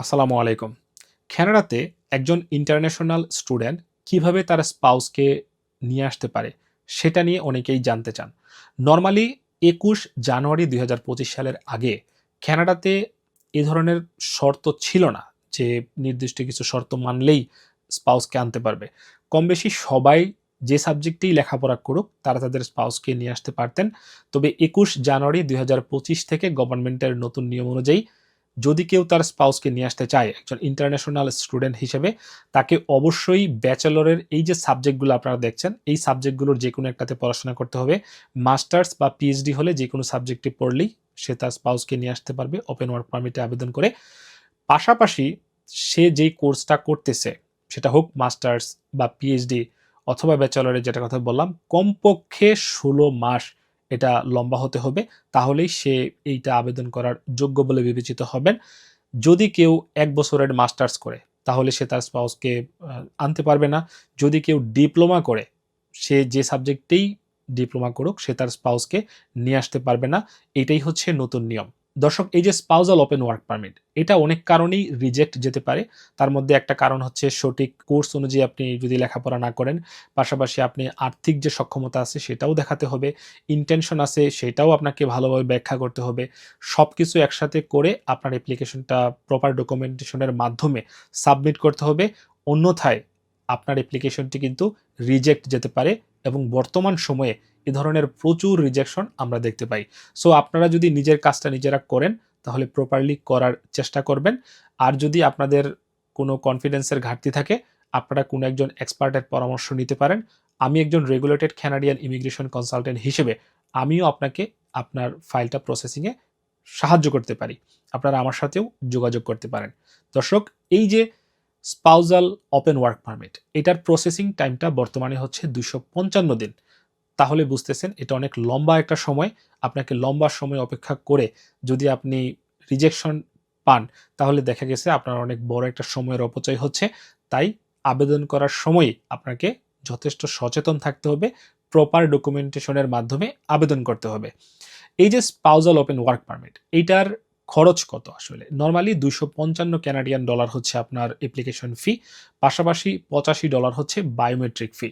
আসসালামু আলাইকুম। কানাডাতে একজন ইন্টারন্যাশনাল স্টুডেন্ট কিভাবে তার স্পাউসকে নিয়ে আসতে পারে সেটা নিয়ে অনেকেই জানতে চান। নরমালি ২১ জানুয়ারি ২০২৫ সালের আগে কানাডাতে এ ধরনের শর্ত ছিল না যে নির্দিষ্ট কিছু শর্ত মানলেই স্পাউসকে আনতে পারবে। কমবেশি সবাই যে সাবজেক্টেই লেখাপড়া করুক তারা তাদের স্পাউসকে নিয়ে আসতে পারতেন। তবে ২১ জানুয়ারি ২০২৫ থেকে গভর্নমেন্টের নতুন নিয়ম অনুযায়ী যদি কেউ তার স্পাউসকে নিয়ে আসতে চায় একজন ইন্টারন্যাশনাল স্টুডেন্ট হিসেবে, তাকে অবশ্যই ব্যাচেলরের এই যে সাবজেক্টগুলো আপনারা দেখছেন এই সাবজেক্টগুলোর যে কোনো একটাতে পড়াশোনা করতে হবে। মাস্টার্স বা পিএইচডি হলে যে কোনো সাবজেক্টে পড়লেই সে তার স্পাউসকে নিয়ে আসতে পারবে ওপেন ওয়ার্ক পারমিটে আবেদন করে। পাশাপাশি সে যেই কোর্সটা করতেছে সেটা হোক মাস্টার্স বা পিএইচডি অথবা ব্যাচেলরের, যেটা কথা বললাম, কমপক্ষে ১৬ মাস এটা লম্বা হতে হবে। তাহলেই সে এইটা আবেদন করার যোগ্য বলে বিবেচিত হবেন। যদি কেউ ১ বছরের মাস্টার্স করে তাহলে সে তার স্পাউসকে আনতে পারবে না। যদি কেউ ডিপ্লোমা করে, সে যে সাবজেক্টেই ডিপ্লোমা করুক সে তার স্পাউসকে নিয়ে আসতে পারবে না। এটাই হচ্ছে নতুন নিয়ম। দর্শক, এই যে স্পাউজাল ওপেন ওয়ার্ক পারমিট, এটা অনেক কারণেই রিজেক্ট যেতে পারে। তার মধ্যে একটা কারণ হচ্ছে সঠিক কোর্স অনুযায়ী আপনি যদি লেখাপড়া না করেন, পাশাপাশি আপনি আর্থিক যে সক্ষমতা আছে সেটাও দেখাতে হবে, ইনটেনশন আছে সেটাও আপনাকে ভালোভাবে ব্যাখ্যা করতে হবে। সবকিছু একসাথে করে আপনার অ্যাপ্লিকেশনটা প্রপার ডকুমেন্টেশনের মাধ্যমে সাবমিট করতে হবে। অন্যথায় আপনার অ্যাপ্লিকেশনটি কিন্তু রিজেক্ট যেতে পারে এবং বর্তমান সময়ে এ ধরনের প্রচুর রিজেকশন আমরা দেখতে পাই। সো আপনারা যদি নিজের কাজটা নিজেরা করেন তাহলে প্রপারলি করার চেষ্টা করবেন। আর যদি আপনাদের কোনো কনফিডেন্সের ঘাটতি থাকে, আপনারা কোনো একজন এক্সপার্টের পরামর্শ নিতে পারেন। আমি একজন রেগুলেটেড কানাডিয়ান ইমিগ্রেশন কনসালটেন্ট হিসেবে আমিও আপনাকে আপনার ফাইলটা প্রসেসিংয়ে সাহায্য করতে পারি। আপনারা আমার সাথেও যোগাযোগ করতে পারেন। দর্শক, এই যে স্পাউজাল ওপেন ওয়ার্ক পারমিট, এটার প্রসেসিং টাইমটা বর্তমানে হচ্ছে ২৫৫ দিন। তাহলে বুঝতেছেন এটা অনেক লম্বা একটা সময়। আপনাকে লম্বা সময় অপেক্ষা করে যদি আপনি রিজেকশন পান, তাহলে দেখা গেছে আপনার অনেক বড় একটা সময়ের অপচয় হচ্ছে। তাই আবেদন করার সময়ই আপনাকে যথেষ্ট সচেতন থাকতে হবে। প্রপার ডকুমেন্টেশনের মাধ্যমে আবেদন করতে হবে। এই যে স্পাউজাল ওপেন ওয়ার্ক পারমিট, এইটার খরচ কত আসলে? নরমালি $২৫৫ হচ্ছে আপনার অ্যাপ্লিকেশন ফি। পাশাপাশি $৮৫ হচ্ছে বায়োমেট্রিক ফি।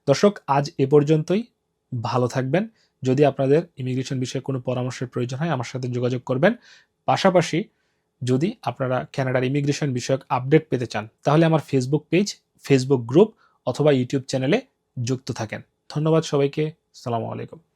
দর্শক, আজ এ পর্যন্তই। ভালো থাকবেন। যদি আপনাদের ইমিগ্রেশন বিষয়ে কোনো পরামর্শের প্রয়োজন হয় আমার সাথে যোগাযোগ করবেন। পাশাপাশি যদি আপনারা কানাডার ইমিগ্রেশন বিষয়ক আপডেট পেতে চান তাহলে আমার ফেসবুক পেজ, ফেসবুক গ্রুপ অথবা ইউটিউব চ্যানেলে যুক্ত থাকেন। ধন্যবাদ সবাইকে। আসসালামু আলাইকুম।